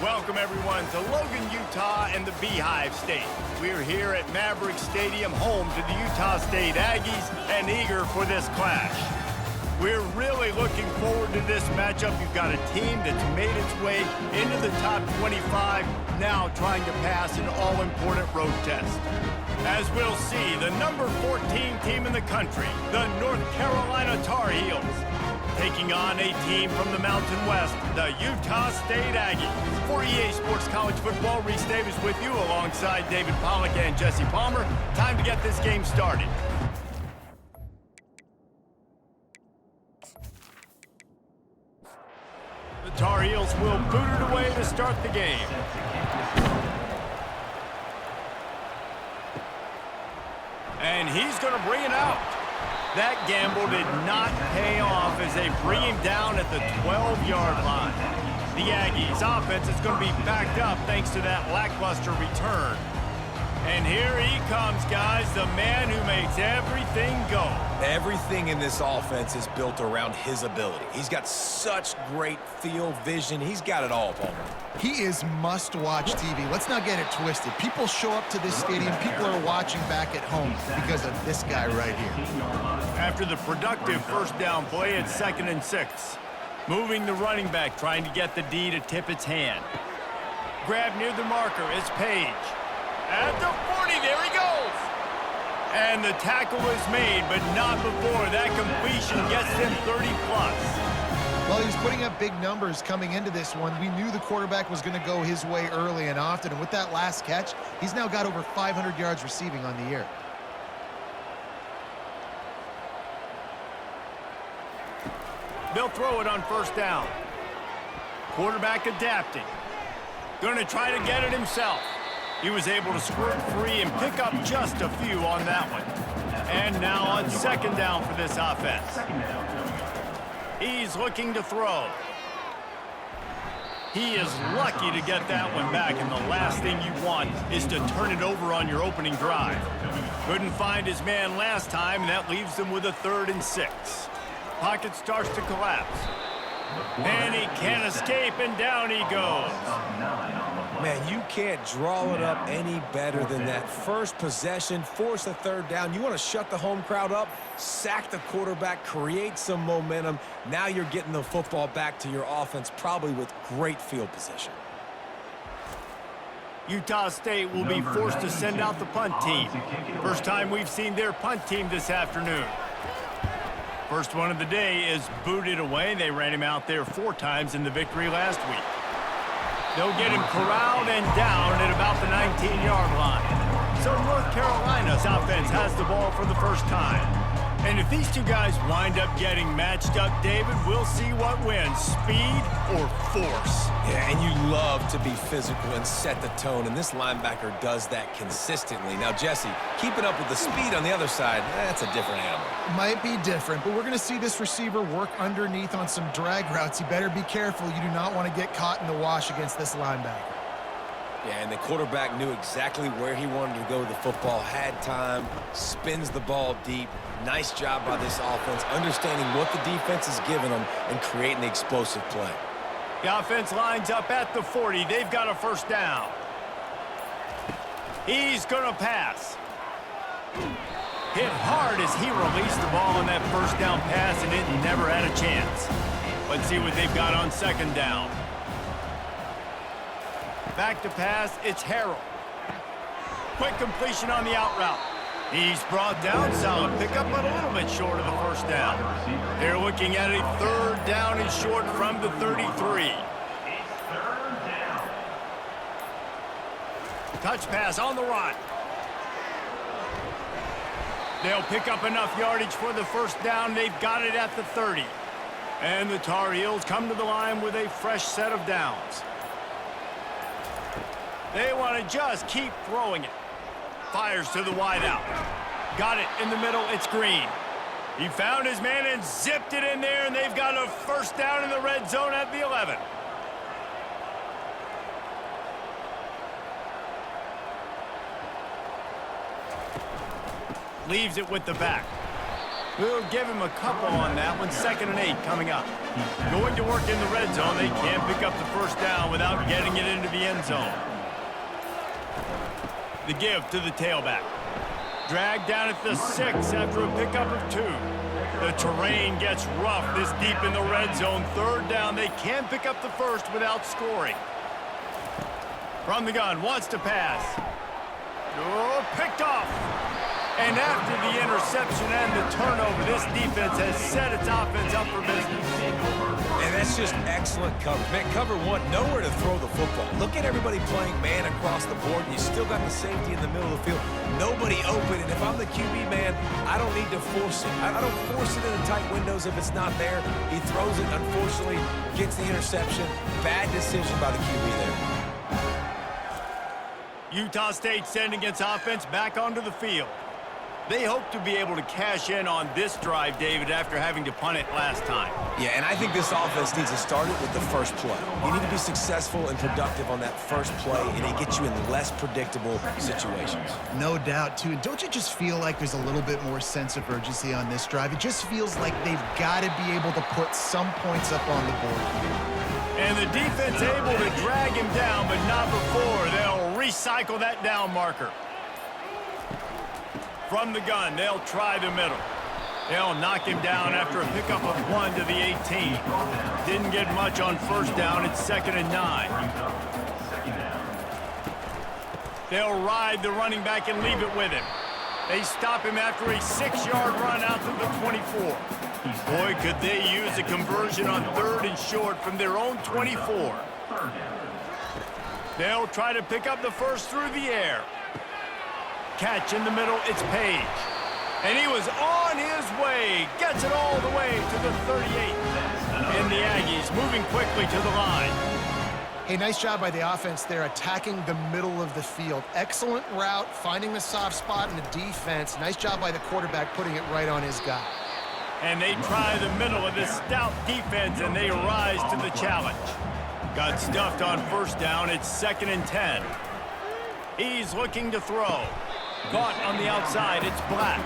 Welcome, everyone, to Logan, Utah and the Beehive State. We're here at Maverick Stadium, home to the Utah State Aggies, and eager for this clash. We're really looking forward to this matchup. You've got a team that's made its way into the top 25, now trying to pass an all-important road test. As we'll see, the number 14 team in the country, the North Carolina Tar Heels, taking on a team from the Mountain West, the Utah State Aggies. For EA Sports College Football, Reese Davis with you alongside David Pollack and Jesse Palmer. Time to get this game started. The Tar Heels will boot it away to start the game. And he's going to bring it out. That gamble did not pay off as they bring him down at the 12-yard line. The Aggies' offense is going to be backed up thanks to that lackluster return. And here he comes, guys, the man who makes everything go. Everything in this offense is built around his ability. He's got such great field vision. He's got it all, Palmer. He is must-watch TV. Let's not get it twisted. People show up to this stadium. People are watching back at home because of this guy right here. After the productive first down play at 2nd and 6. Moving the running back, trying to get the D to tip its hand. Grab near the marker is Page. At the 40, there he goes. And the tackle is made, but not before that completion gets him 30+. Well, he was putting up big numbers coming into this one. We knew the quarterback was going to go his way early and often. And with that last catch, he's now got over 500 yards receiving on the year. They'll throw it on first down. Quarterback adapting. Going to try to get it himself. He was able to squirt free and pick up just a few on that one. And now on 2nd down for this offense. He's looking to throw. He is lucky to get that one back, and the last thing you want is to turn it over on your opening drive. Couldn't find his man last time, and that leaves him with a 3rd and 6. Pocket starts to collapse. And he can't escape, and down he goes. Man, you can't draw it up any better than that. First possession, force a 3rd down. You want to shut the home crowd up, sack the quarterback, create some momentum. Now you're getting the football back to your offense, probably with great field position. Utah State will be forced to send out the punt team. First time we've seen their punt team this afternoon. First one of the day is booted away. They ran him out there 4 times in the victory last week. They'll get him corralled and down at about the 19-yard line. So North Carolina's offense has the ball for the first time. And if these two guys wind up getting matched up, David, we'll see what wins, speed or force. Yeah, and you love to be physical and set the tone, and this linebacker does that consistently. Now, Jesse, keeping up with the speed on the other side, that's a different animal. Might be different, but we're going to see this receiver work underneath on some drag routes. You better be careful. You do not want to get caught in the wash against this linebacker. Yeah, and the quarterback knew exactly where he wanted to go with the football, had time, spins the ball deep. Nice job by this offense, understanding what the defense is giving them and creating the explosive play. The offense lines up at the 40. They've got a first down. He's going to pass. Hit hard as he released the ball on that first down pass, and it never had a chance. Let's see what they've got on 2nd down. Back to pass, it's Harrell. Quick completion on the out route. He's brought down, solid pickup, but a little bit short of the first down. They're looking at a 3rd down and short from the 33. Touch pass on the run. They'll pick up enough yardage for the first down. They've got it at the 30. And the Tar Heels come to the line with a fresh set of downs. They want to just keep throwing it. Fires to the wideout. Got it in the middle. It's Green. He found his man and zipped it in there, and they've got a first down in the red zone at the 11. Leaves it with the back. We'll give him a couple on that one. 2nd and 8 coming up. Going to work in the red zone. They can't pick up the first down without getting it into the end zone. The give to the tailback. Dragged down at the 6 after a pickup of 2. The terrain gets rough this deep in the red zone. 3rd down. They can't pick up the first without scoring. From the gun, wants to pass. Oh, picked off. And after the interception and the turnover, this defense has set its offense up for business. And that's just excellent coverage. Man, cover one, nowhere to throw the football. Look at everybody playing man across the board, and you still got the safety in the middle of the field. Nobody open, and if I'm the QB, man, I don't need to force it. I don't force it in the tight windows if it's not there. He throws it, unfortunately, gets the interception. Bad decision by the QB there. Utah State sending its offense back onto the field. They hope to be able to cash in on this drive, David, after having to punt it last time. Yeah, and I think this offense needs to start it with the first play. You need to be successful and productive on that first play, and it gets you in less predictable situations. No doubt, too. And don't you just feel like there's a little bit more sense of urgency on this drive? It just feels like they've got to be able to put some points up on the board here. And the defense able to drag him down, but not before. They'll recycle that down marker. From the gun, they'll try the middle. They'll knock him down after a pickup of 1 to the 18. Didn't get much on first down. It's 2nd and 9. They'll ride the running back and leave it with him. They stop him after a 6-yard run out to the 24. Boy, could they use a conversion on 3rd and short from their own 24. They'll try to pick up the first through the air. Catch in the middle, it's Page. And he was on his way. Gets it all the way to the 38. And the Aggies moving quickly to the line. Hey, nice job by the offense there, attacking the middle of the field. Excellent route, finding the soft spot in the defense. Nice job by the quarterback putting it right on his guy. And they try the middle of this stout defense, and they rise to the challenge. Got stuffed on first down. It's 2nd and 10. He's looking to throw. Caught on the outside, it's Black.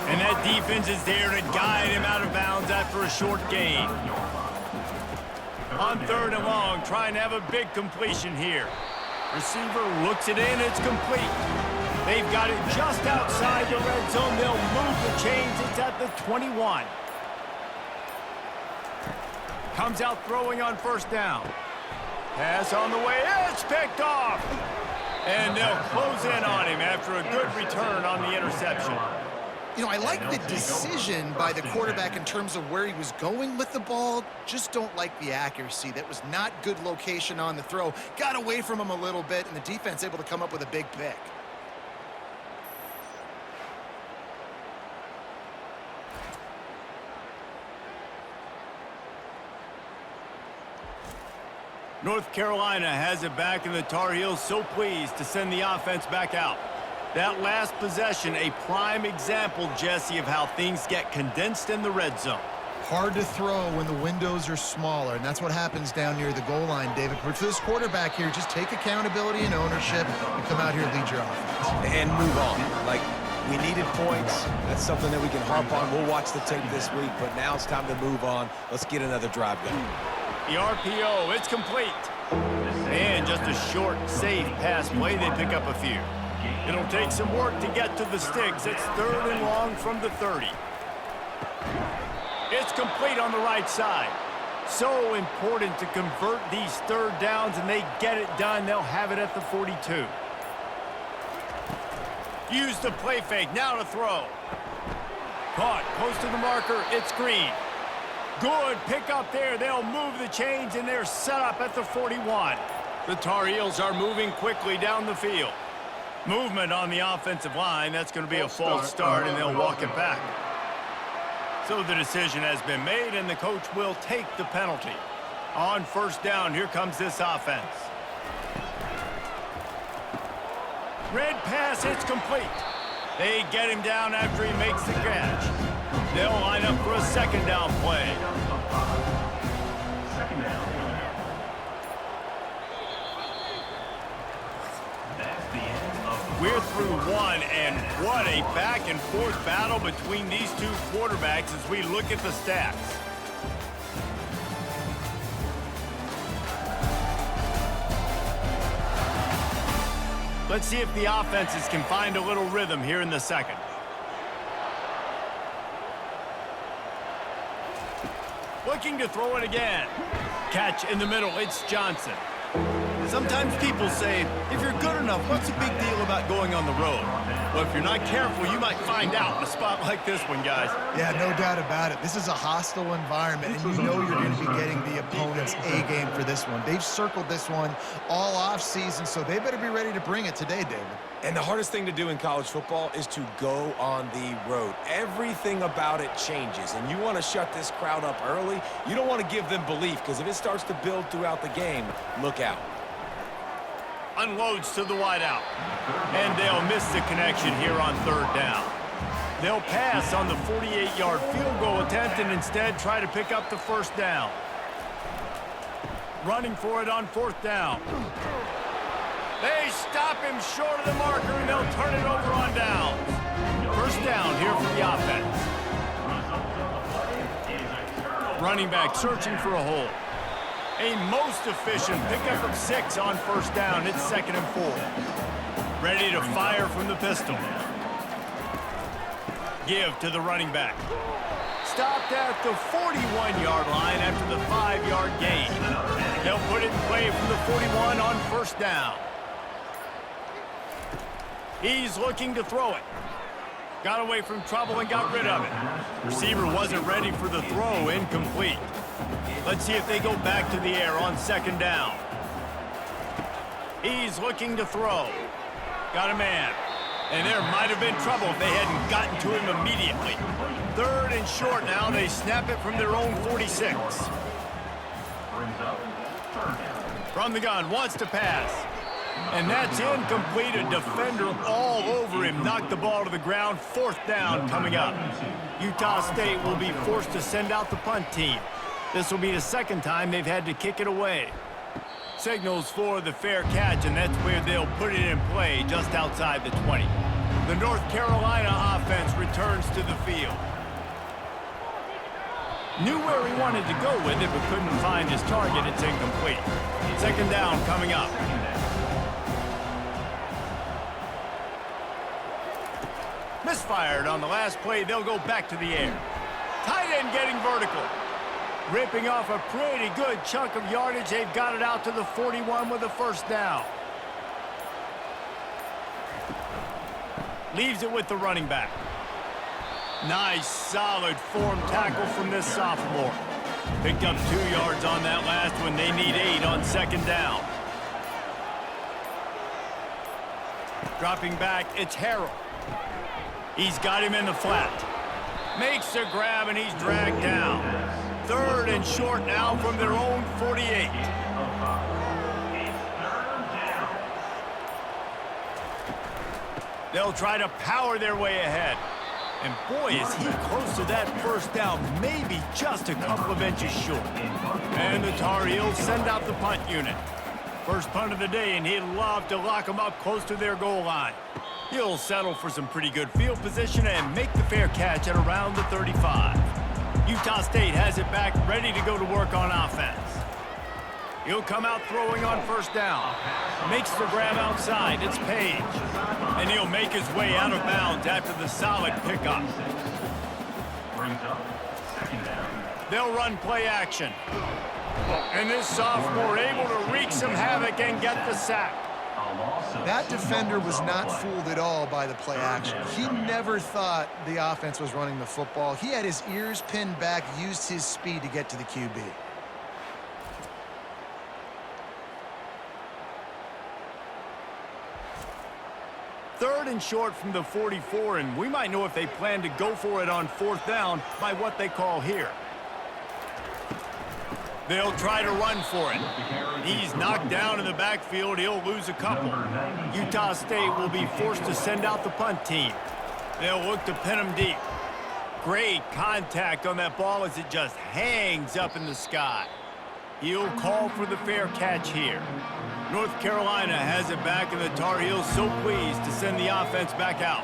And that defense is there to guide him out of bounds after a short gain. On 3rd and long, trying to have a big completion here. Receiver looks it in, it's complete. They've got it just outside the red zone. They'll move the chains, it's at the 21. Comes out throwing on first down. Pass on the way, it's picked off. And they'll close in on him after a good return on the interception. You know, I like the decision by the quarterback in terms of where he was going with the ball. Just don't like the accuracy. That was not good location on the throw. Got away from him a little bit, and the defense able to come up with a big pick. North Carolina has it back, and the Tar Heels so pleased to send the offense back out. That last possession, a prime example, Jesse, of how things get condensed in the red zone. Hard to throw when the windows are smaller, and that's what happens down near the goal line, David. But for this quarterback here, just take accountability and ownership and come out here and lead your offense. And move on. Like, we needed points. That's something that we can harp on. We'll watch the tape this week, but now it's time to move on. Let's get another drive going. The RPO, it's complete. And just a short, safe pass play. They pick up a few. It'll take some work to get to the sticks. It's 3rd and long from the 30. It's complete on the right side. So important to convert these 3rd downs, and they get it done. They'll have it at the 42. Use the play fake. Now to throw. Caught close to the marker. It's Green. Good pick up there. They'll move the chains, and they're set up at the 41. The Tar Heels are moving quickly down the field. Movement on the offensive line. That's going to be a false start, and they'll walk it back. So the decision has been made, and the coach will take the penalty. On first down, here comes this offense. Red pass, it's complete. They get him down after he makes the catch. They'll line up for a 2nd down play. Second down. That's the end of the We're through one, and what a back-and-forth battle between these two quarterbacks as we look at the stats. Let's see if the offenses can find a little rhythm here in the second. Looking to throw it again. Catch in the middle, it's Johnson. Sometimes people say, if you're good enough, what's the big deal about going on the road? Well, if you're not careful, you might find out in a spot like this one, guys. Yeah, no doubt about it. This is a hostile environment, and you know you're going to be getting the opponent's A game for this one. They've circled this one all offseason, so they better be ready to bring it today, David. And the hardest thing to do in college football is to go on the road. Everything about it changes, and you want to shut this crowd up early. You don't want to give them belief, because if it starts to build throughout the game, look out. Unloads to the wideout. And they'll miss the connection here on third down. They'll pass on the 48-yard field goal attempt and instead try to pick up the first down. Running for it on fourth down. They stop him short of the marker, and they'll turn it over on downs. First down here for the offense. Running back searching for a hole. A most efficient pickup of 6 on first down. It's 2nd and 4. Ready to fire from the pistol. Give to the running back. Stopped at the 41-yard line after the 5-yard gain. They'll put it in play from the 41 on first down. He's looking to throw it. Got away from trouble and got rid of it. Receiver wasn't ready for the throw, incomplete. Let's see if they go back to the air on 2nd down. He's looking to throw. Got a man. And there might have been trouble if they hadn't gotten to him immediately. 3rd and short now. They snap it from their own 46. From the gun, wants to pass. And that's incomplete. A defender all over him. Knocked the ball to the ground. 4th down coming up. Utah State will be forced to send out the punt team. This will be the 2nd time they've had to kick it away. Signals for the fair catch, and that's where they'll put it in play just outside the 20. The North Carolina offense returns to the field. Knew where he wanted to go with it, but couldn't find his target. It's incomplete. 2nd down coming up. Misfired on the last play. They'll go back to the air. Tight end getting vertical. Ripping off a pretty good chunk of yardage. They've got it out to the 41 with a first down. Leaves it with the running back. Nice, solid form tackle from this sophomore. Picked up 2 yards on that last one. They need 8 on 2nd down. Dropping back, it's Harrell. He's got him in the flat. Makes the grab, and he's dragged down. 3rd and short now from their own 48. They'll try to power their way ahead. And boy, is he close to that first down, maybe just a couple of inches short. And the Tar Heels send out the punt unit. First punt of the day, and he'd love to lock them up close to their goal line. He'll settle for some pretty good field position and make the fair catch at around the 35. Utah State has it back, ready to go to work on offense. He'll come out throwing on first down. Makes the grab outside. It's Page. And he'll make his way out of bounds after the solid pickup. They'll run play action. And this sophomore able to wreak some havoc and get the sack. That defender was not fooled at all by the play action. He never thought the offense was running the football. He had his ears pinned back, used his speed to get to the QB. Third and short from the 44, and we might know if they plan to go for it on 4th down by what they call here. They'll try to run for it. He's knocked down in the backfield. He'll lose a couple. Utah State will be forced to send out the punt team. They'll look to pin him deep. Great contact on that ball as it just hangs up in the sky. He'll call for the fair catch here. North Carolina has it back, and the Tar Heels so pleased to send the offense back out.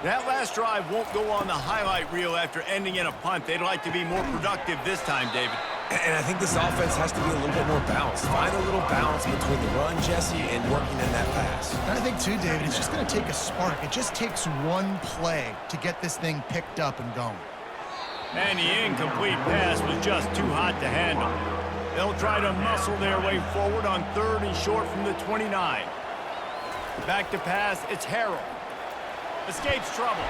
That last drive won't go on the highlight reel after ending in a punt. They'd like to be more productive this time, David. And I think this offense has to be a little bit more balanced. Find a little balance between the run, Jesse, and working in that pass. And I think, too, David, it's just going to take a spark. It just takes one play to get this thing picked up and going. And the incomplete pass was just too hot to handle. They'll try to muscle their way forward on 3rd and short from the 29. Back to pass, it's Harrell. Escapes trouble.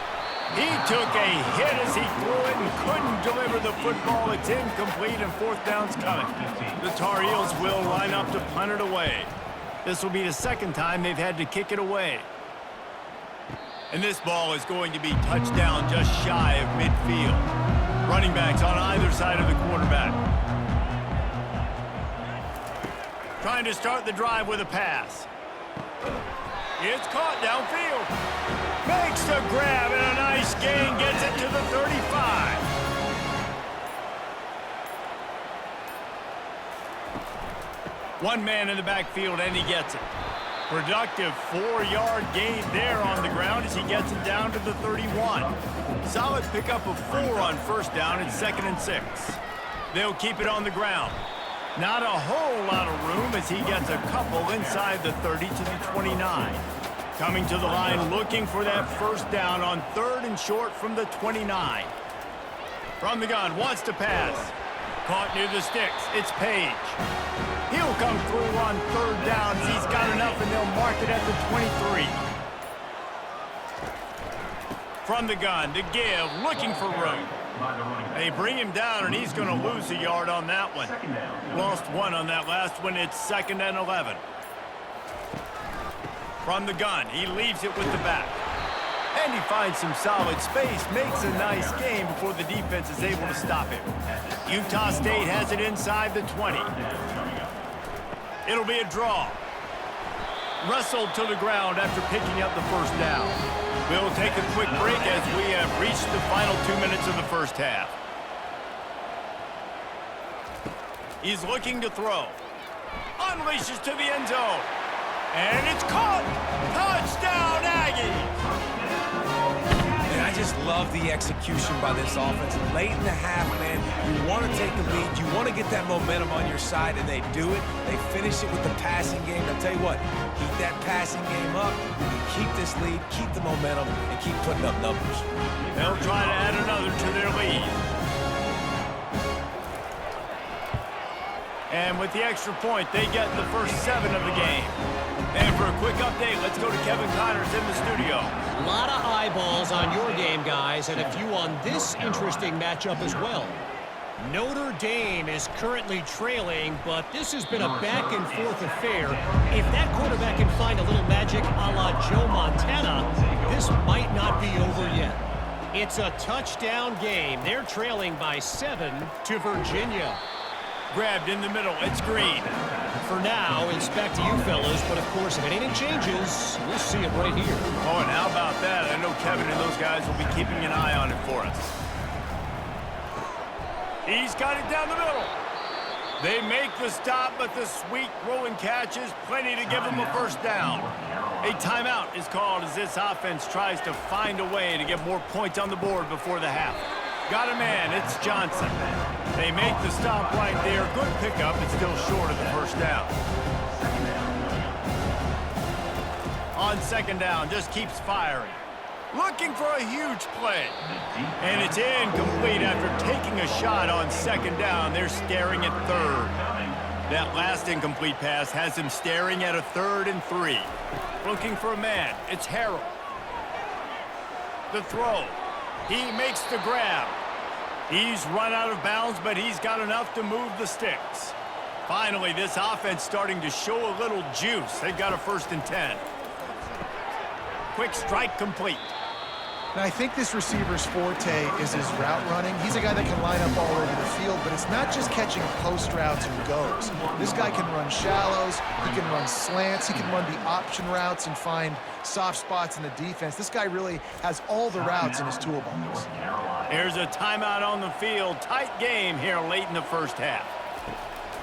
He took a hit as he threw it and couldn't deliver the football. It's incomplete and 4th down's coming. The Tar Heels will line up to punt it away. This will be the 2nd time they've had to kick it away. And this ball is going to be touchdown just shy of midfield. Running backs on either side of the quarterback. Trying to start the drive with a pass. It's caught downfield. Makes the grab and a nice gain, gets it to the 35. One man in the backfield and he gets it. Productive 4-yard gain there on the ground as he gets it down to the 31. Solid pickup of 4 on 1st down and 2nd and 6. They'll keep it on the ground. Not a whole lot of room as he gets a couple inside the 30 to the 29. Coming to the line, looking for that 1st down on 3rd and short from the 29. From the gun, wants to pass. Caught near the sticks, it's Page. He'll come through on 3rd down. He's got enough, and they'll mark it at the 23. From the gun, the give, looking for room. They bring him down, and he's going to lose a yard on that one. Lost 1 on that last one. It's 2nd and 11. From the gun, he leaves it with the back. And he finds some solid space, makes a nice gain before the defense is able to stop him. Utah State has it inside the 20. It'll be a draw. Wrestled to the ground after picking up the 1st down. We'll take a quick break as we have reached the final 2 minutes of the 1st half. He's looking to throw. Unleashes to the end zone. And it's caught! Touchdown, Aggies! And I just love the execution by this offense. Late in the half, man, you want to take the lead. You want to get that momentum on your side, and they do it. They finish it with the passing game. I'll tell you what, keep that passing game up. Keep this lead, keep the momentum, and keep putting up numbers. They'll try to add another to their lead. And with the extra point, they get the first 7 of the game. And for a quick update, let's go to Kevin Connors in the studio. A lot of eyeballs on your game, guys, and a few on this interesting matchup as well. Notre Dame is currently trailing, but this has been a back-and-forth affair. If that quarterback can find a little magic a la Joe Montana, this might not be over yet. It's a touchdown game. They're trailing by 7 to Virginia. Grabbed in the middle, it's Green. For now, it's back to you fellas, but of course, if anything changes, we'll see it right here. Oh, and how about that? I know Kevin and those guys will be keeping an eye on it for us. He's got it down the middle. They make the stop, but the sweet rolling catch is plenty to give them a 1st down. A timeout is called as this offense tries to find a way to get more points on the board before the half. Got a man, it's Johnson. They make the stop right there. Good pickup, it's still short of the 1st down. On 2nd down, just keeps firing. Looking for a huge play. And it's incomplete after taking a shot on 2nd down. They're staring at 3rd. That last incomplete pass has him staring at a 3rd and 3. Looking for a man, it's Harrell. The throw. He makes the grab. He's run out of bounds, but he's got enough to move the sticks. Finally, this offense starting to show a little juice. They've got a 1st and 10. Quick strike complete. Now, I think this receiver's forte is his route running. He's a guy that can line up all over the field, but it's not just catching post routes and goes. This guy can run shallows, he can run slants, he can run the option routes and find soft spots in the defense. This guy really has all the routes in his toolbox. Here's a timeout on the field. Tight game here late in the 1st half.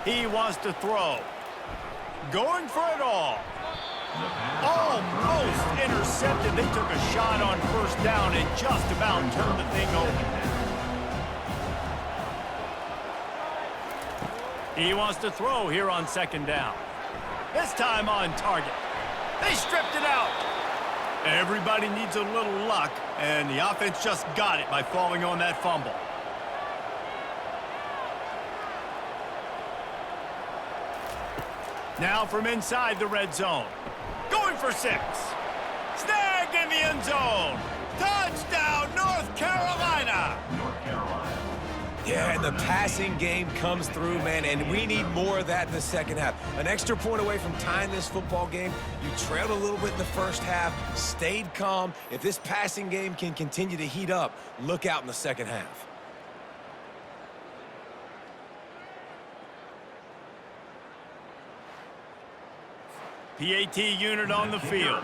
He wants to throw. going for it all. Almost intercepted. They took a shot on first down and just about turned the thing over. He wants to throw here on second down. This time on target. They stripped it out. Everybody needs a little luck, and the offense just got it by falling on that fumble. Now from inside the red zone. Going for 6. Snag in the end zone. Touchdown, North Carolina. Yeah, and the passing game comes through, man, and we need more of that in the second half. An extra point away from tying this football game. You trailed a little bit in the first half, stayed calm. If this passing game can continue to heat up, look out in the second half. PAT unit on the field.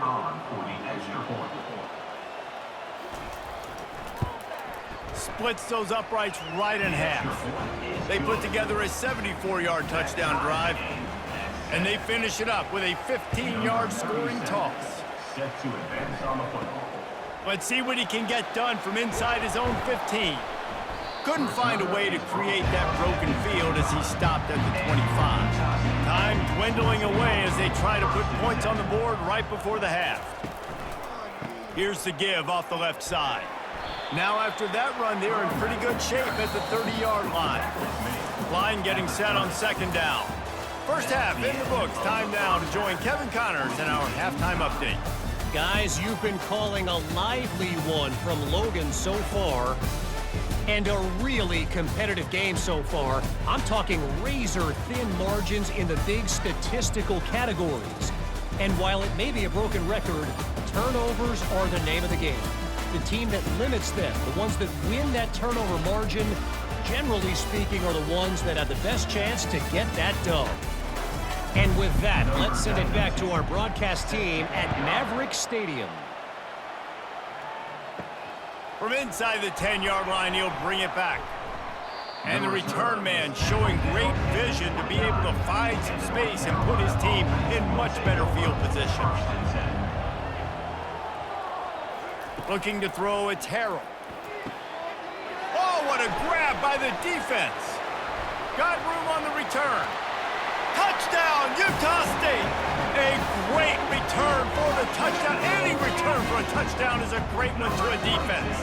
Splits those uprights right in half. They put together a 74-yard touchdown drive, and they finish it up with a 15-yard scoring toss. Let's see what he can get done from inside his own 15. Couldn't find a way to create that broken field as he stopped at the 25. Time dwindling away as they try to put points on the board right before the half. Here's the give off the left side. Now after that run, they're in pretty good shape at the 30-yard line. Line getting set on second down. First half in the books. Time now to join Kevin Connors in our halftime update. Guys, you've been calling a lively one from Logan so far. And a really competitive game so far. I'm talking razor-thin margins in the big statistical categories. And while it may be a broken record, turnovers are the name of the game. The team that limits them, the ones that win that turnover margin, generally speaking, are the ones that have the best chance to get that dub. And with that, let's send it back to our broadcast team at Maverick Stadium. From inside the 10-yard line, he'll bring it back. And the return man showing great vision to be able to find some space and put his team in much better field position. Looking to throw, it's Harrell. Oh, what a grab by the defense. Got room on the return. Touchdown, Utah State. A great return for the touchdown. Any return for a touchdown is a great one to a defense.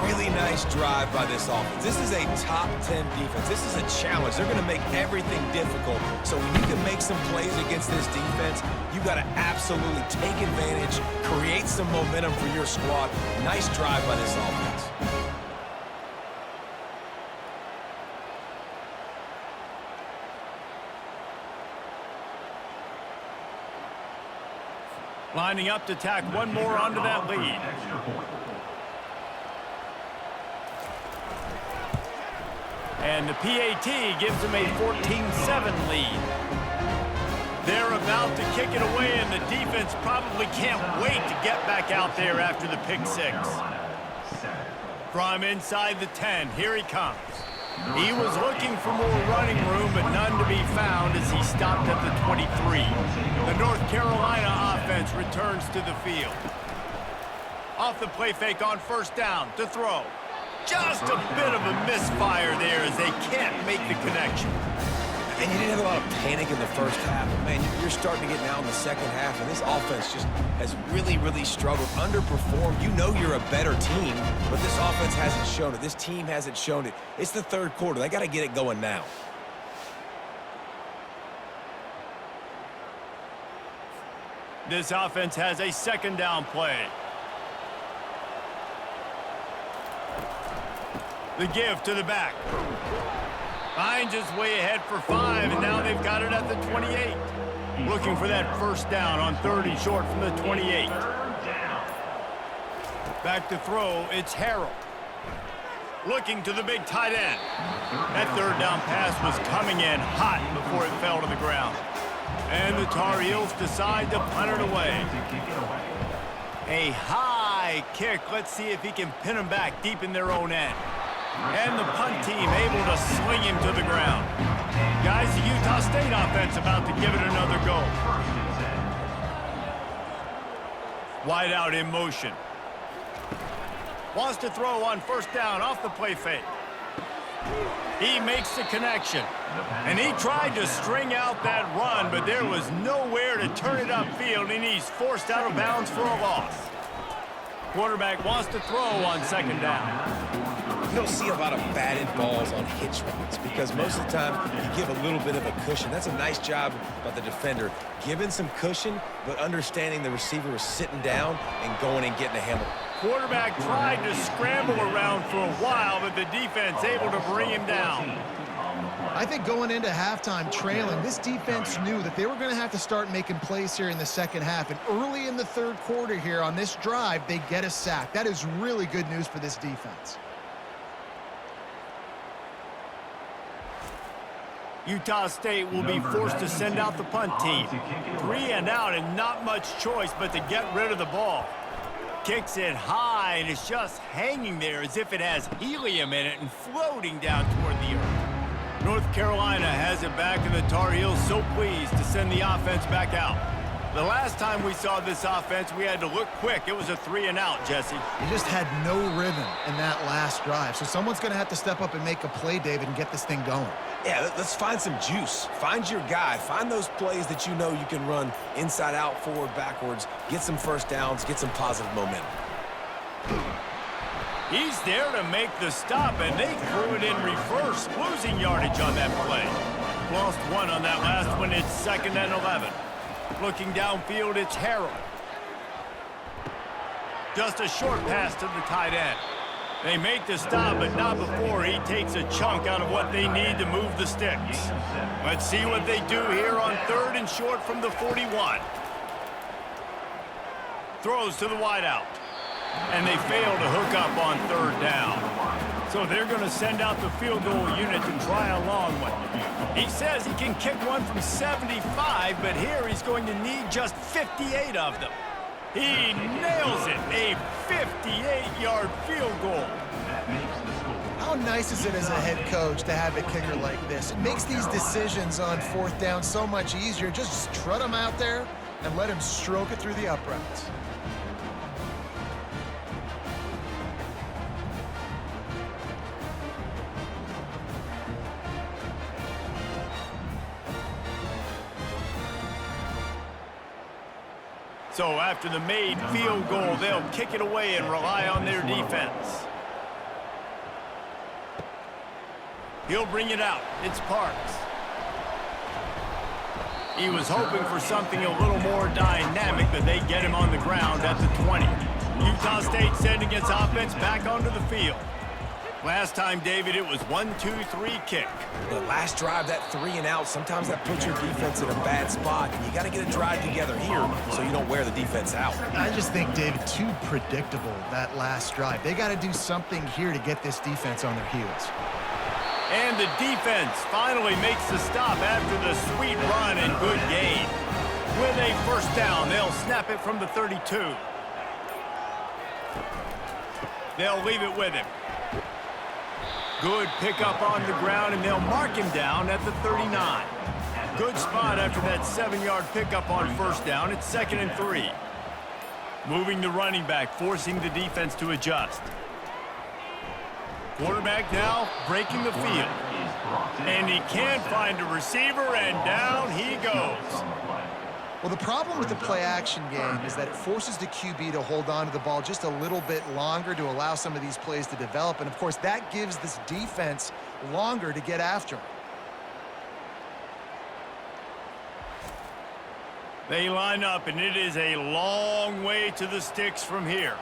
Really nice drive by this offense. This is a top 10 defense. This is a challenge. They're going to make everything difficult. So when you can make some plays against this defense, you got to absolutely take advantage, create some momentum for your squad. Nice drive by this offense. Lining up to tack one more onto that lead. And the PAT gives them a 14-7 lead. They're about to kick it away, and the defense probably can't wait to get back out there after the pick six. From inside the 10, here he comes. He was looking for more running room, but none to be found as he stopped at the 23. The North Carolina offense returns to the field. Off the play fake on first down to throw. Just a bit of a misfire there as they can't make the connection. And you didn't have a lot of panic in the first half, but man, you're starting to get now in the second half, and this offense just has really, really struggled, underperformed. You know you're a better team, but this offense hasn't shown it. This team hasn't shown it. It's the third quarter. They got to get it going now. This offense has a second down play. The give to the back. Hines is way ahead for 5, and now they've got it at the 28. Looking for that first down on 30, short from the 28. Back to throw, it's Harrell. Looking to the big tight end. That third down pass was coming in hot before it fell to the ground. And the Tar Heels decide to punt it away. A high kick. Let's see if he can pin them back deep in their own end. And the punt team able to sling him to the ground. Guys, the Utah State offense about to give it another go. Wide out in motion. Wants to throw on first down off the play fake. He makes the connection. And he tried to string out that run, but there was nowhere to turn it upfield, and he's forced out of bounds for a loss. Quarterback wants to throw on second down. You don't see a lot of batted balls on hitch routes because most of the time you give a little bit of a cushion. That's a nice job by the defender, giving some cushion, but understanding the receiver is sitting down and going and getting a handle. Quarterback tried to scramble around for a while, but the defense able to bring him down. I think going into halftime trailing, this defense knew that they were going to have to start making plays here in the second half. And early in the third quarter here on this drive, they get a sack. That is really good news for this defense. Utah State will be forced to send out the punt team. 3 and out and not much choice but to get rid of the ball. Kicks it high and it's just hanging there as if it has helium in it and floating down toward the earth. North Carolina has it back, and the Tar Heels so pleased to send the offense back out. The last time we saw this offense, we had to look quick. It was a 3 and out, Jesse. He just had no rhythm in that last drive. So someone's going to have to step up and make a play, David, and get this thing going. Yeah, let's find some juice. Find your guy. Find those plays that you know you can run inside out, forward, backwards, get some first downs, get some positive momentum. He's there to make the stop, and they threw it in reverse, losing yardage on that play. Lost 1 on that last one. It's 2nd and 11. Looking downfield, it's Harrell. Just a short pass to the tight end. They make the stop, but not before he takes a chunk out of what they need to move the sticks. Let's see what they do here on 3rd and short from the 41. Throws to the wideout. And they fail to hook up on 3rd down. So they're going to send out the field goal unit to try a long one. He says he can kick one from 75, but here he's going to need just 58 of them. He nails it, a 58-yard field goal. How nice is it as a head coach to have a kicker like this? It makes these decisions on 4th down so much easier. Just strut him out there and let him stroke it through the uprights. So after the made field goal, they'll kick it away and rely on their defense. He'll bring it out. It's Parks. He was hoping for something a little more dynamic, but they get him on the ground at the 20. Utah State sending its offense back onto the field. Last time, David, it was 1-2-3 kick. The last drive, that 3 and out, sometimes that puts your defense in a bad spot, and you got to get a drive together here so you don't wear the defense out. I just think, David, too predictable, that last drive. They got to do something here to get this defense on their heels. And the defense finally makes the stop after the sweet run and good gain. With a first down, they'll snap it from the 32. They'll leave it with him. Good pickup on the ground, and they'll mark him down at the 39. Good spot after that 7-yard pickup on first down. It's 2nd and 3. Moving the running back, forcing the defense to adjust. Quarterback now breaking the field. And he can't find a receiver, and down he goes. Well, the problem with the play-action game is that it forces the QB to hold on to the ball just a little bit longer to allow some of these plays to develop. And, of course, that gives this defense longer to get after him. They line up, and it is a long way to the sticks from here.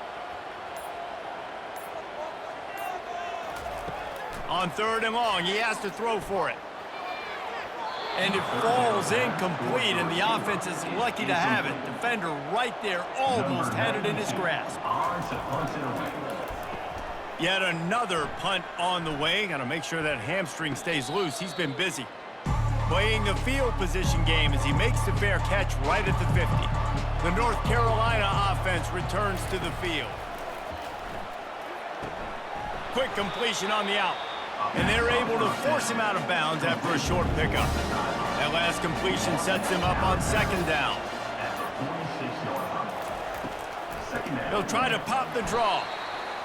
On 3rd and long, he has to throw for it. And it falls incomplete, and the offense is lucky to have it. Defender right there almost had it in his grasp. Yet another punt on the way. Got to make sure that hamstring stays loose. He's been busy. Playing the field position game as he makes the fair catch right at the 50. The North Carolina offense returns to the field. quick completion on the out. And they're able to force him out of bounds after a short pickup. That last completion sets him up on second down. He'll try to pop the draw.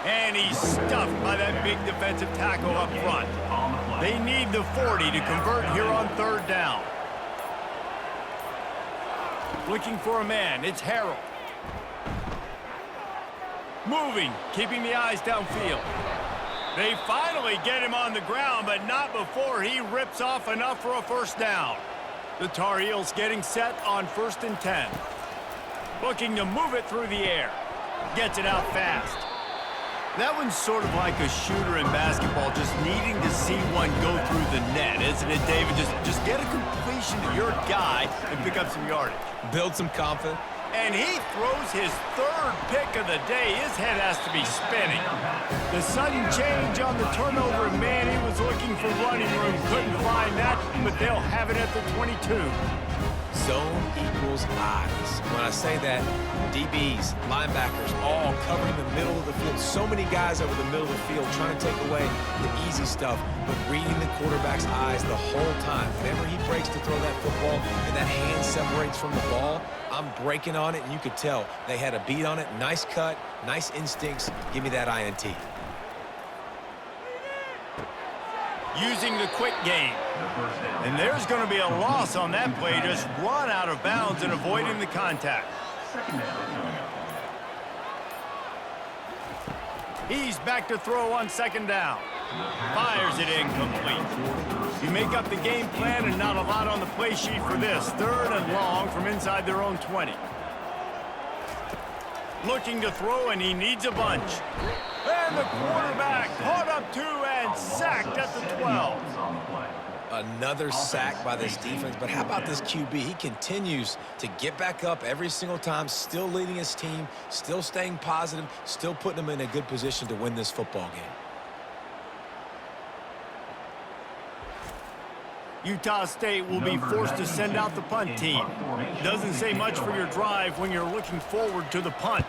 And he's stuffed by that big defensive tackle up front. They need the 40 to convert here on third down. Looking for a man, it's Harrell. Moving, keeping the eyes downfield. They finally get him on the ground, but not before he rips off enough for a first down. The Tar Heels getting set on 1st and 10. Looking to move it through the air. Gets it out fast. That one's sort of like a shooter in basketball, just needing to see one go through the net, isn't it, David? Just get a completion to your guy and pick up some yardage. Build some confidence. And he throws his third pick of the day. His head has to be spinning. The sudden change on the turnover, man, he was looking for running room. Couldn't find that, but they'll have it at the 22. Zone equals eyes. When I say that, DBs, linebackers, all covering the middle of the field. So many guys over the middle of the field trying to take away the easy stuff, but reading the quarterback's eyes the whole time. Whenever he breaks to throw that football and that hand separates from the ball, I'm breaking on it, and you could tell they had a beat on it. Nice cut, nice instincts. Give me that INT. Using the quick game. And there's going to be a loss on that play. Just run out of bounds and avoiding the contact. He's back to throw on second down. Fires it incomplete. You make up the game plan and not a lot on the play sheet for this. 3rd and long from inside their own 20. Looking to throw, and he needs a bunch. And the quarterback caught up 2 and sacked at the 12. Another sack by this defense, but how about this QB? He continues to get back up every single time, still leading his team, still staying positive, still putting them in a good position to win this football game. Utah State will be forced to send out the punt team. Doesn't say much for your drive when you're looking forward to the punt.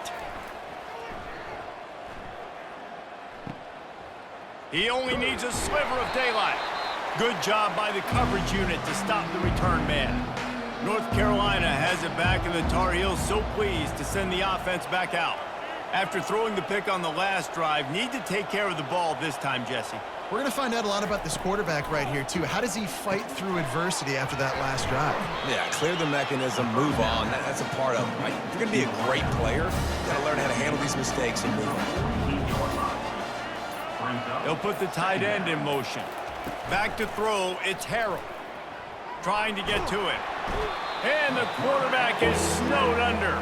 He only needs a sliver of daylight. Good job by the coverage unit to stop the return man. North Carolina has it back, and the Tar Heels so pleased to send the offense back out. After throwing the pick on the last drive, need to take care of the ball this time, Jesse. We're going to find out a lot about this quarterback right here, too. How does he fight through adversity after that last drive? Yeah, clear the mechanism, move on. That's a part of it, right? If you're going to be a great player, you've got to learn how to handle these mistakes and move on. They'll put the tight end in motion. Back to throw, it's Harrell. Trying to get to it. And the quarterback is snowed under.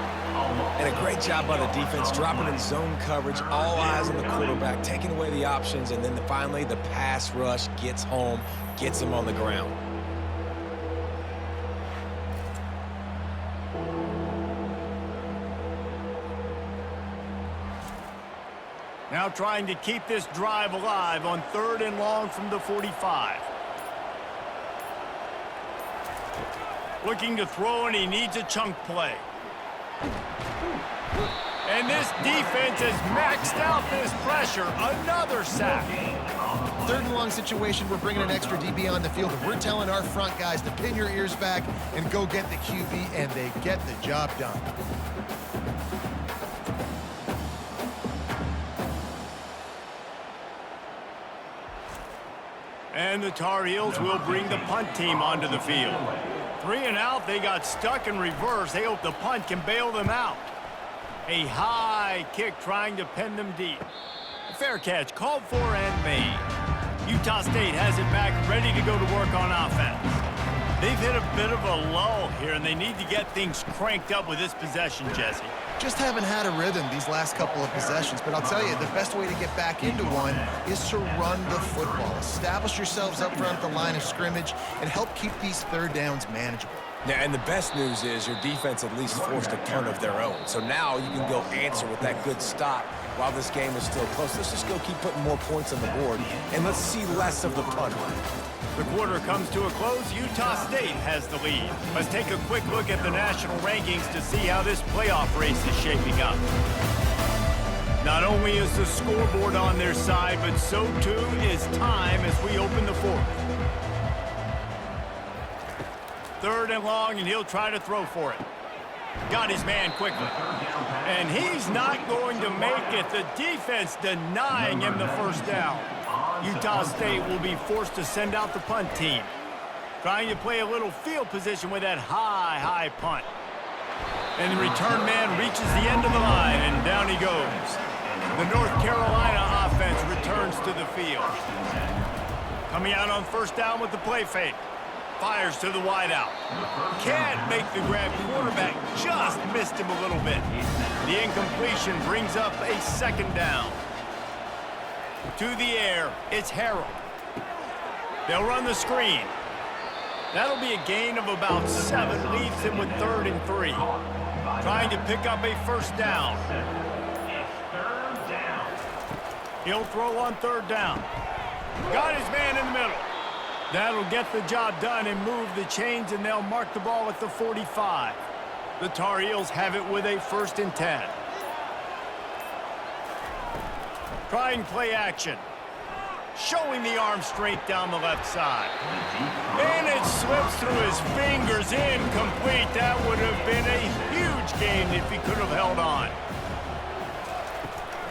And a great job by the defense, dropping in zone coverage, all eyes on the quarterback, taking away the options, and then finally the pass rush gets home, gets him on the ground. Now trying to keep this drive alive on 3rd and long from the 45. Looking to throw, and he needs a chunk play. And this defense has maxed out this pressure. Another sack. 3rd and long situation, we're bringing an extra DB on the field, and we're telling our front guys to pin your ears back and go get the QB, and they get the job done. And the Tar Heels will bring the punt team onto the field. 3 and out, they got stuck in reverse. They hope the punt can bail them out. A high kick trying to pin them deep. Fair catch, called for and made. Utah State has it back, ready to go to work on offense. They've hit a bit of a lull here, and they need to get things cranked up with this possession, Jesse. Just haven't had a rhythm these last couple of possessions, but I'll tell you, the best way to get back into one is to run the football. Establish yourselves up front at the line of scrimmage and help keep these 3rd downs manageable. Yeah, and the best news is your defense at least forced a punt of their own. So now you can go answer with that good stop while this game is still close. Let's just go keep putting more points on the board, and let's see less of the punt. The quarter comes to a close. Utah State has the lead. Let's take a quick look at the national rankings to see how this playoff race is shaping up. Not only is the scoreboard on their side, but so too is time as we open the fourth. 3rd and long, and he'll try to throw for it. Got his man quickly. And he's not going to make it. The defense denying him the first down. Utah State will be forced to send out the punt team. Trying to play a little field position with that high punt. And the return man reaches the end of the line, and down he goes. The North Carolina offense returns to the field. Coming out on 1st down with the play fake. Fires to the wideout. Can't make the grab. Quarterback just missed him a little bit. The incompletion brings up a 2nd down. To the air, it's Harrell. They'll run the screen. That'll be a gain of about 7, leaves him with 3rd and 3. Trying to pick up a 1st down. He'll throw on 3rd down. Got his man in the middle. That'll get the job done and move the chains, and they'll mark the ball at the 45. The Tar Heels have it with a 1st and 10. Trying play action. Showing the arm strength down the left side. And it slips through his fingers, incomplete. That would have been a huge gain if he could have held on.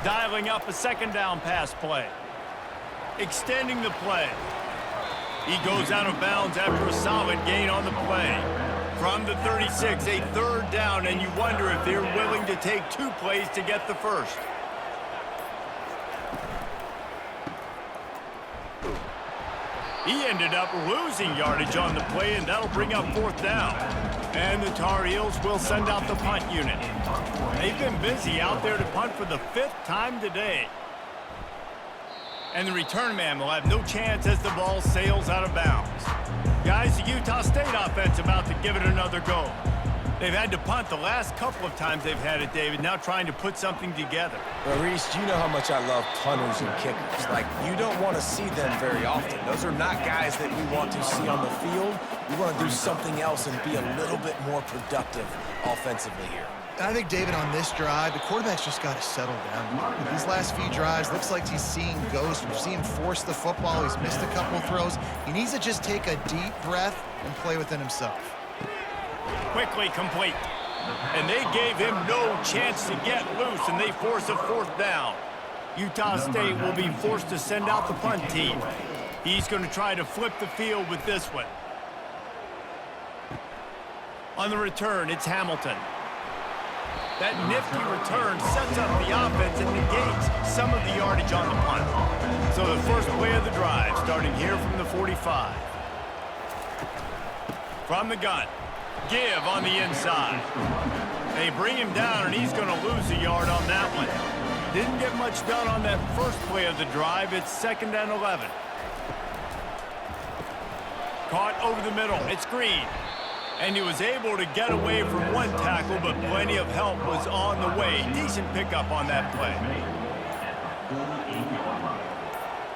Dialing up a 2nd down pass play. Extending the play. He goes out of bounds after a solid gain on the play. From the 36, a 3rd down, and you wonder if they're willing to take 2 plays to get the 1st. He ended up losing yardage on the play, and that'll bring up 4th down. And the Tar Heels will send out the punt unit. They've been busy out there to punt for the 5th time today. And the return man will have no chance as the ball sails out of bounds. Guys, the Utah State offense about to give it another go. They've had to punt the last couple of times they've had it, David, now trying to put something together. Well, Reese, you know how much I love punters and kickers. Like, you don't want to see them very often. Those are not guys that we want to see on the field. We want to do something else and be a little bit more productive offensively here. I think, David, on this drive, the quarterback's just got to settle down. These last few drives, looks like he's seeing ghosts. We've seen him force the football. He's missed a couple throws. He needs to just take a deep breath and play within himself. Quickly complete. And they gave him no chance to get loose, and they force a 4th down. Utah State will be forced to send out the punt team. He's going to try to flip the field with this one. On the return, it's Hamilton. That nifty return sets up the offense and negates some of the yardage on the punt. So the first play of the drive, starting here from the 45. From the gun. Give on the inside. They bring him down, and he's going to lose a yard on that one. Didn't get much done on that first play of the drive. It's 2nd and 11. Caught over the middle. It's Green. And he was able to get away from one tackle, but plenty of help was on the way. Decent pickup on that play.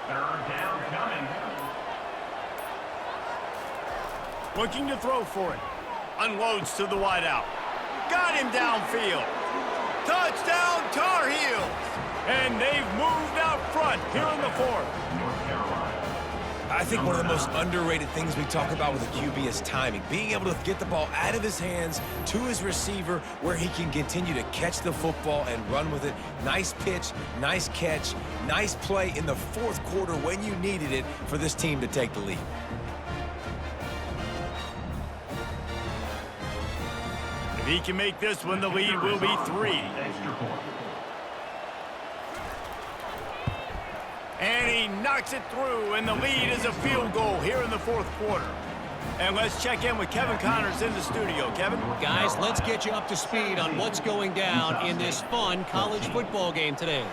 3rd down coming. Looking to throw for it. Unloads to the wideout. Got him downfield. Touchdown, Tar Heels! And they've moved out front here in the 4th. I think one of the most underrated things we talk about with a QB is timing. Being able to get the ball out of his hands to his receiver where he can continue to catch the football and run with it. Nice pitch, nice catch, nice play in the 4th quarter when you needed it for this team to take the lead. If he can make this one, the lead will be 3. And he knocks it through, and the lead is a field goal here in the 4th quarter. And let's check in with Kevin Connors in the studio. Kevin? Guys, let's get you up to speed on what's going down in this fun college football game today.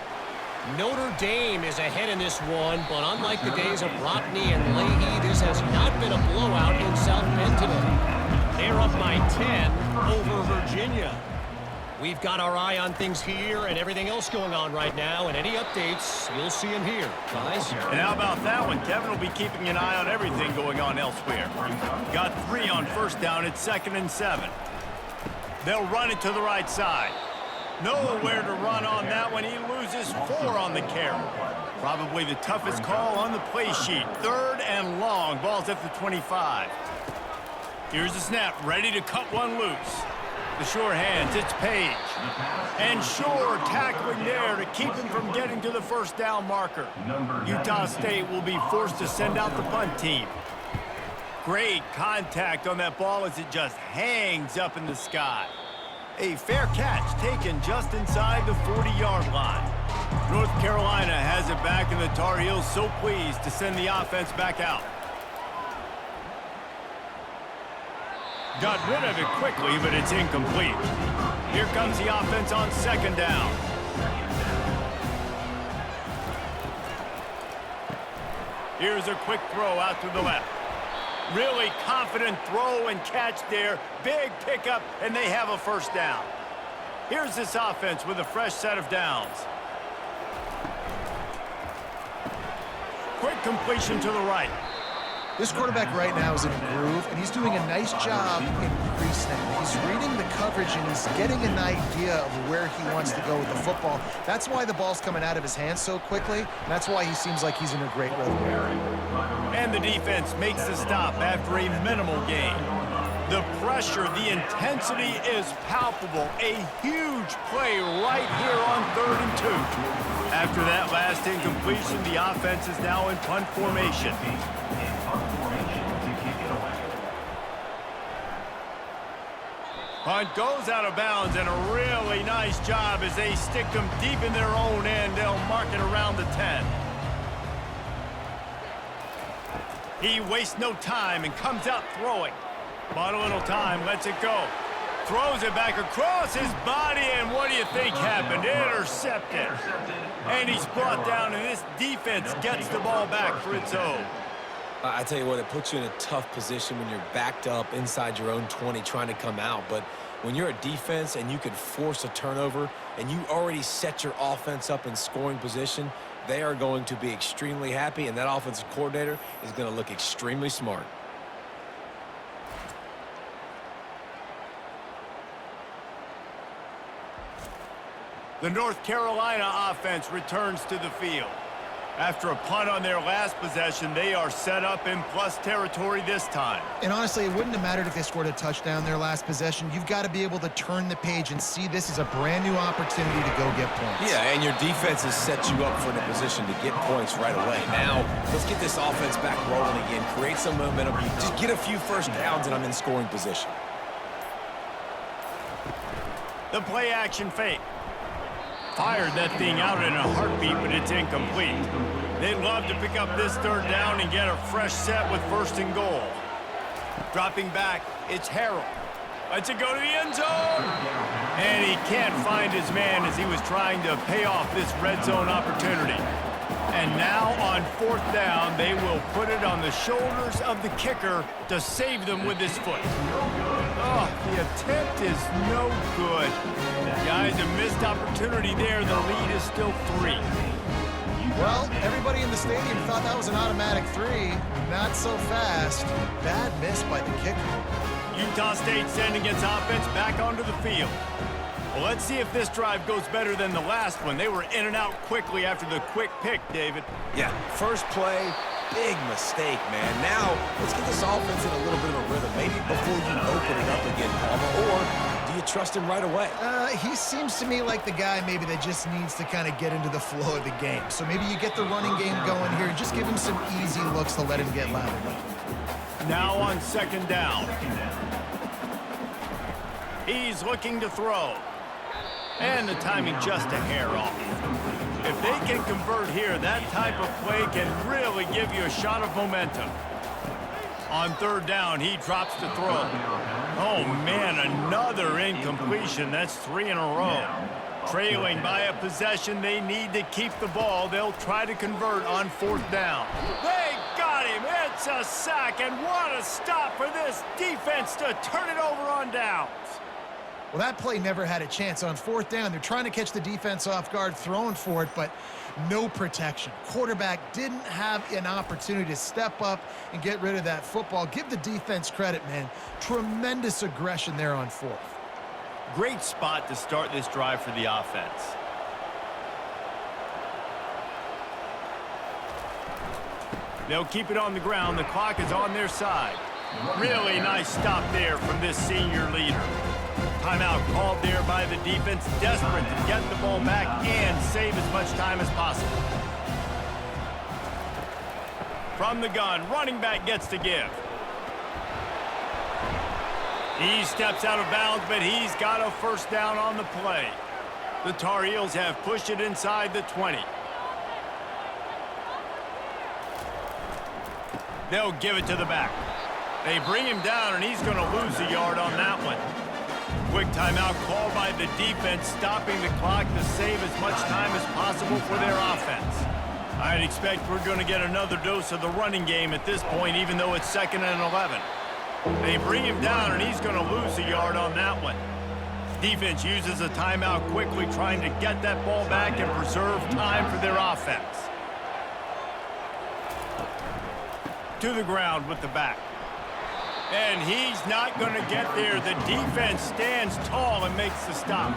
Notre Dame is ahead in this one, but unlike the days of Rockney and Leahy, this has not been a blowout in South Bend today. They're up by 10 over Virginia. We've got our eye on things here and everything else going on right now, and any updates, you'll see them here. Guys? And how about that one? Kevin will be keeping an eye on everything going on elsewhere. Got 3 on 1st down. It's 2nd and 7. They'll run it to the right side. Nowhere to run on that one. He loses 4 on the carry. Probably the toughest call on the play sheet. 3rd and long. Ball's at the 25. Here's the snap. Ready to cut one loose. The sure hands. It's Page. And Shore tackling there to keep him from getting to the first down marker. Utah State will be forced to send out the punt team. Great contact on that ball as it just hangs up in the sky. A fair catch taken just inside the 40-yard line. North Carolina has it back, and the Tar Heels so pleased to send the offense back out. Got rid of it quickly, but it's incomplete. Here comes the offense on 2nd down. Here's a quick throw out to the left. Really confident throw and catch there. Big pickup, and they have a first down. Here's this offense with a fresh set of downs. Quick completion to the right. This quarterback right now is in a groove, and he's doing a nice job in pre-snap. He's reading the coverage, and he's getting an idea of where he wants to go with the football. That's why the ball's coming out of his hands so quickly, and that's why he seems like he's in a great rhythm. And the defense makes the stop after a minimal gain. The pressure, the intensity is palpable. A huge play right here on 3rd and 2. After that last incompletion, the offense is now in punt formation. Punt goes out of bounds, and a really nice job as they stick them deep in their own end. They'll mark it around the 10. He wastes no time and comes out throwing. Bought a little time, lets it go. Throws it back across his body, and what do you think happened? Intercepted. And he's brought down, and this defense gets the ball back for its own. I tell you what, it puts you in a tough position when you're backed up inside your own 20 trying to come out. But when you're a defense and you can force a turnover and you already set your offense up in scoring position, they are going to be extremely happy, and that offensive coordinator is going to look extremely smart. The North Carolina offense returns to the field. After a punt on their last possession, they are set up in plus territory this time. And honestly, it wouldn't have mattered if they scored a touchdown their last possession. You've got to be able to turn the page and see this as a brand new opportunity to go get points. Yeah, and your defense has set you up for the position to get points right away. Now, let's get this offense back rolling again, create some momentum, just get a few first downs, and I'm in scoring position. The play action fake. Fired that thing out in a heartbeat, but it's incomplete. They'd love to pick up this 3rd down and get a fresh set with 1st and goal. Dropping back, it's Harrell. Lets it go to the end zone. And he can't find his man as he was trying to pay off this red zone opportunity. And now on 4th down, they will put it on the shoulders of the kicker to save them with his foot. Oh, the attempt is no good. Guys, a missed opportunity there. The lead is still 3. Well, everybody in the stadium thought that was an automatic 3. Not so fast. Bad miss by the kicker. Utah State sending its offense back onto the field. Well, let's see if this drive goes better than the last one. They were in and out quickly after the quick pick, David. Yeah, first play, big mistake, man. Now, let's get this offense in a little bit of a rhythm. Maybe before you open it up again, Palmer, or do you trust him right away? He seems to me like the guy maybe that just needs to kind of get into the flow of the game. So maybe you get the running game going here. Just give him some easy looks to let him get lathered up. Now on 2nd down. He's looking to throw. And the timing just a hair off. If they can convert here, that type of play can really give you a shot of momentum. On 3rd down, he drops to throw. Oh, man, another incompletion. That's 3 in a row. Trailing by a possession, they need to keep the ball. They'll try to convert on 4th down. They got him. It's a sack, and what a stop for this defense to turn it over on downs. Well, that play never had a chance. On 4th down, they're trying to catch the defense off guard, throwing for it, but no protection. Quarterback didn't have an opportunity to step up and get rid of that football. Give the defense credit, man. Tremendous aggression there on 4th. Great spot to start this drive for the offense. They'll keep it on the ground. The clock is on their side. Really nice stop there from this senior leader. Timeout called there by the defense, desperate to get the ball back and save as much time as possible. From the gun, running back gets to give. He steps out of bounds, but he's got a first down on the play. The Tar Heels have pushed it inside the 20. They'll give it to the back. They bring him down, and he's going to lose a yard on that one. Quick timeout called by the defense, stopping the clock to save as much time as possible for their offense. I'd expect we're going to get another dose of the running game at this point, even though it's 2nd and 11. They bring him down, and he's going to lose a yard on that one. Defense uses a timeout quickly, trying to get that ball back and preserve time for their offense. To the ground with the back. And he's not going to get there. The defense stands tall and makes the stop.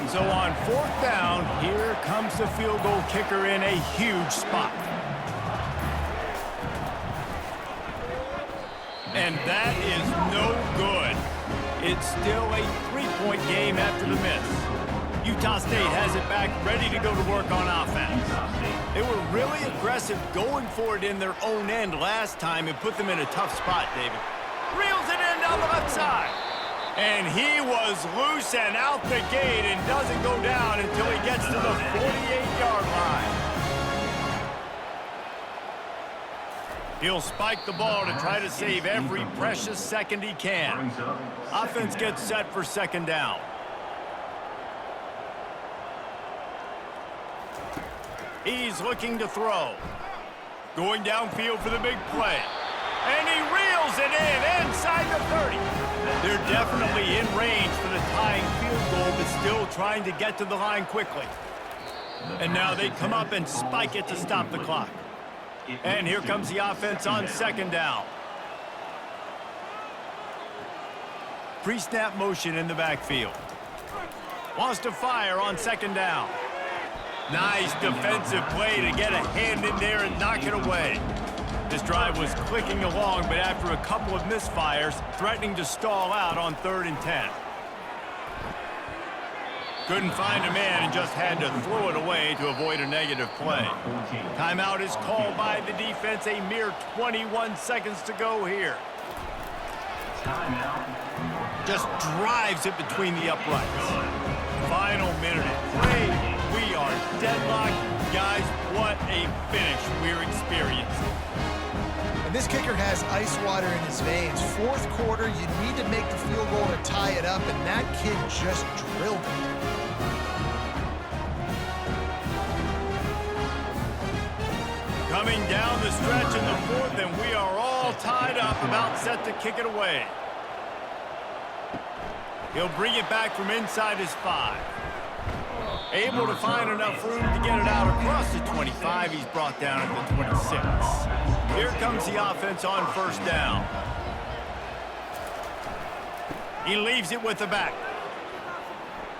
So on 4th down, here comes the field goal kicker in a huge spot. And that is no good. It's still a 3-point game after the miss. Utah State has it back, ready to go to work on offense. They were really aggressive going for it in their own end last time and put them in a tough spot, David. Reels it in down the left side. And he was loose and out the gate and doesn't go down until he gets to the 48-yard line. He'll spike the ball to try to save every precious second he can. Offense gets set for 2nd down. He's looking to throw. Going downfield for the big play. And he reels it in inside the 30. They're definitely in range for the tying field goal, but still trying to get to the line quickly. And now they come up and spike it to stop the clock. And here comes the offense on 2nd down. Pre-snap motion in the backfield. Wants to fire on 2nd down. Nice defensive play to get a hand in there and knock it away. This drive was clicking along, but after a couple of misfires, threatening to stall out on 3rd and 10. Couldn't find a man and just had to throw it away to avoid a negative play. Timeout is called by the defense. A mere 21 seconds to go here. Just drives it between the uprights. Final minute of play. We are deadlocked. Guys, what a finish we're experiencing. And this kicker has ice water in his veins. 4th quarter, you need to make the field goal to tie it up, and that kid just drilled it. Coming down the stretch in the 4th, and we are all tied up, about set to kick it away. He'll bring it back from inside his 5. Able to find enough room to get it out across the 25. He's brought down at the 26. Here comes the offense on 1st down. He leaves it with the back.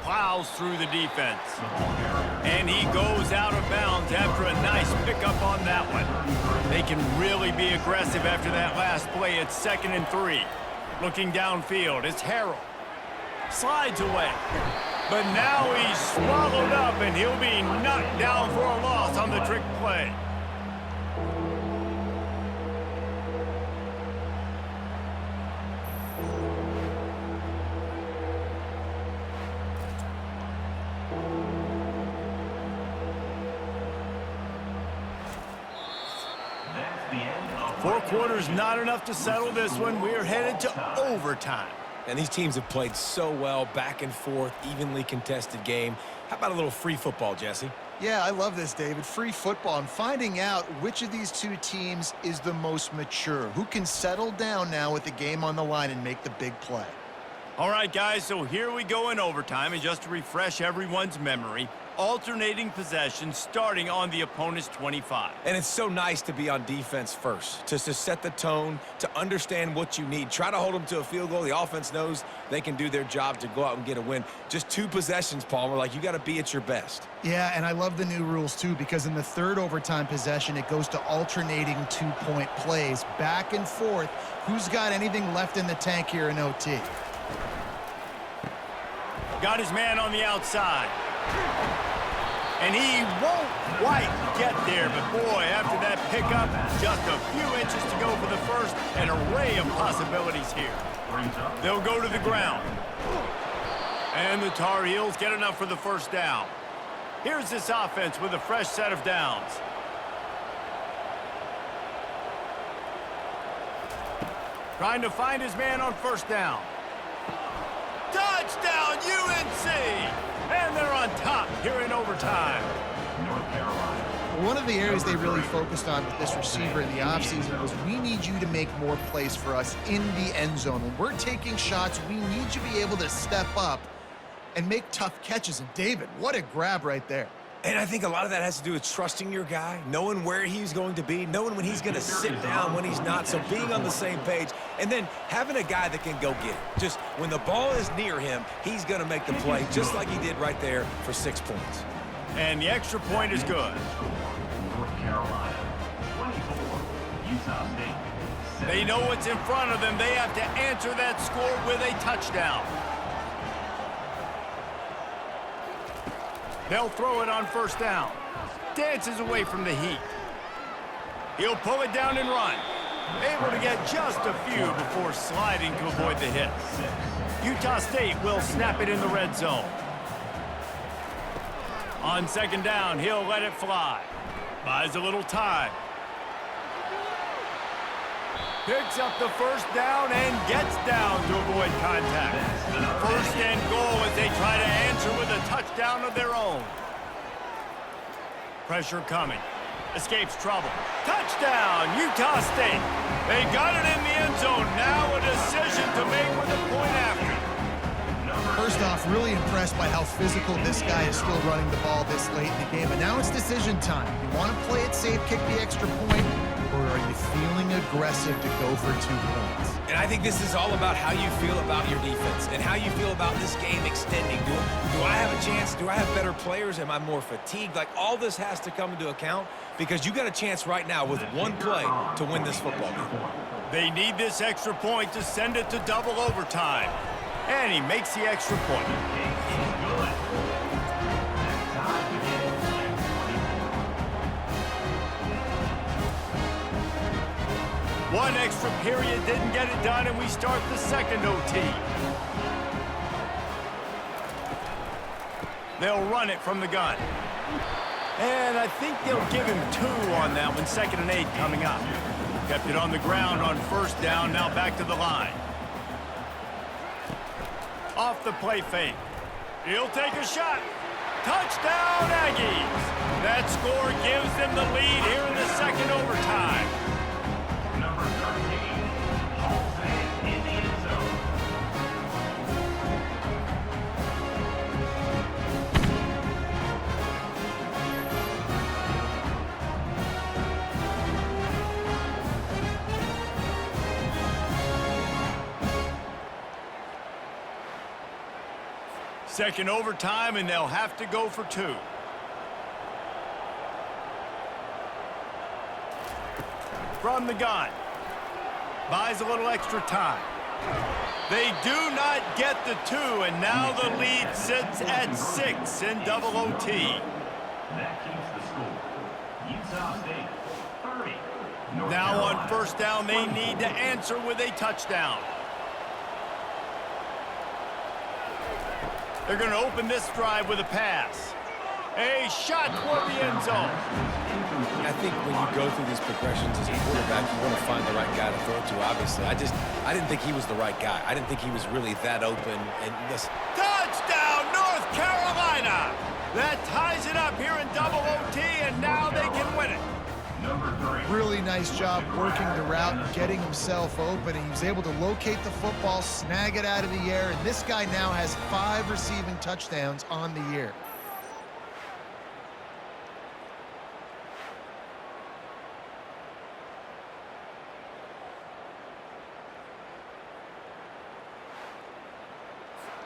Plows through the defense. And he goes out of bounds after a nice pickup on that one. They can really be aggressive after that last play. It's 2nd and 3. Looking downfield, it's Harrell. Slides away. But now he's swallowed up, and he'll be knocked down for a loss on the trick play. Four quarters not enough to settle this one. We're headed to overtime. And these teams have played so well, back and forth, evenly contested game. How about a little free football, Jesse? Yeah, I love this, David. Free football. I'm finding out which of these two teams is the most mature, who can settle down now with the game on the line and make the big play. All right, guys, so here we go in overtime. And just to refresh everyone's memory, alternating possession starting on the opponent's 25. And it's so nice to be on defense first, just to set the tone, to understand what you need. Try to hold them to a field goal. The offense knows they can do their job to go out and get a win. Just 2 possessions, Palmer. Like, you got to be at your best. Yeah, and I love the new rules, too, because in the third overtime possession, it goes to alternating 2-point plays, back and forth. Who's got anything left in the tank here in OT? Got his man on the outside. And he won't quite get there, but boy, after that pickup, just a few inches to go for the first. An array of possibilities here. They'll go to the ground. And the Tar Heels get enough for the first down. Here's this offense with a fresh set of downs. Trying to find his man on first down. Touchdown, UNC! And they're on top here in overtime. One of the areas they really focused on with this receiver in the offseason was, we need you to make more plays for us in the end zone. When we're taking shots, we need you to be able to step up and make tough catches. And David, what a grab right there. And I think a lot of that has to do with trusting your guy, knowing where he's going to be, knowing when he's going to sit down, when he's not, so being on the same page, and then having a guy that can go get it. Just when the ball is near him, he's going to make the play, just like he did right there for 6 points. And the extra point is good. North Carolina, 24, Utah State. They know what's in front of them. They have to answer that score with a touchdown. They'll throw it on first down. Dances away from the heat. He'll pull it down and run. Able to get just a few before sliding to avoid the hit. Utah State will snap it in the red zone. On second down, he'll let it fly. Buys a little time. Picks up the first down and gets down to avoid contact. First and goal as they try to answer with a touchdown of their own. Pressure coming. Escapes trouble. Touchdown, Utah State. They got it in the end zone. Now a decision to make with a point after. First off, really impressed by how physical this guy is still running the ball this late in the game. And now it's decision time. You want to play it safe, kick the extra point, or are you feeling aggressive to go for 2 points? And I think this is all about how you feel about your defense and how you feel about this game extending. Do I have a chance? Do I have better players? Am I more fatigued? Like, all this has to come into account because you got a chance right now with 1 play to win this football game. They need this extra point to send it to double overtime. And he makes the extra point. One extra period didn't get it done, and we start the second OT. They'll run it from the gun. And I think they'll give him 2 on that one. 2nd and 8 coming up. Kept it on the ground on first down, now back to the line. Off the play fake. He'll take a shot. Touchdown, Aggies. That score gives them the lead here in the second overtime. Number 13, hauls it in the end zone. Second overtime, and they'll have to go for 2. From the gun. Buys a little extra time. They do not get the 2, and now the lead sits at 6 in double OT. That keeps the score. Utah State, 30. North Now Carolina, on first down, they need to answer with a touchdown. They're going to open this drive with a pass. A shot toward the end zone. I think when you go through these progressions as a quarterback, you want to find the right guy to throw to, obviously. I didn't think he was the right guy. I didn't think he was really that open. And listen. Touchdown, North Carolina! That ties it up here in double OT, and now they can win it. number 3. Really nice job working the route and getting himself open. He was able to locate the football, snag it out of the air, and this guy now has 5 receiving touchdowns on the year.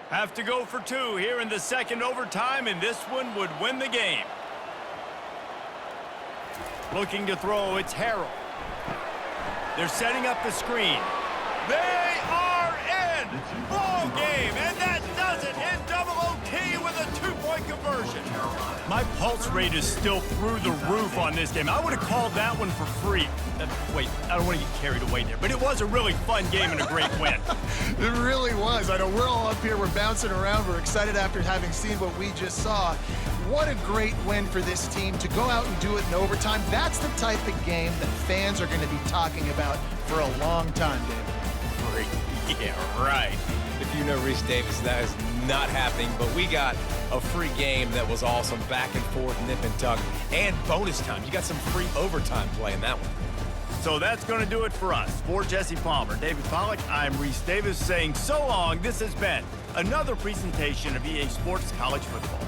Have to go for two here in the second overtime, and this one would win the game. Looking to throw, it's Harrell. They're setting up the screen. They are in! Ball game, and that does it in double OT with a two-point conversion. My pulse rate is still through the roof on this game. I would have called that one for free. Wait, I don't want to get carried away there, but it was a really fun game and a great win. It really was. I know we're all up here, we're bouncing around, we're excited after having seen what we just saw. What a great win for this team to go out and do it in overtime. That's the type of game that fans are going to be talking about for a long time, David. Yeah, right. If you know Reese Davis, that is not happening, but we got a free game that was awesome, back and forth, nip and tuck, and bonus time. You got some free overtime play in that one. So that's going to do it for us. For Jesse Palmer, David Pollack, I'm Reese Davis saying so long. This has been another presentation of EA Sports College Football.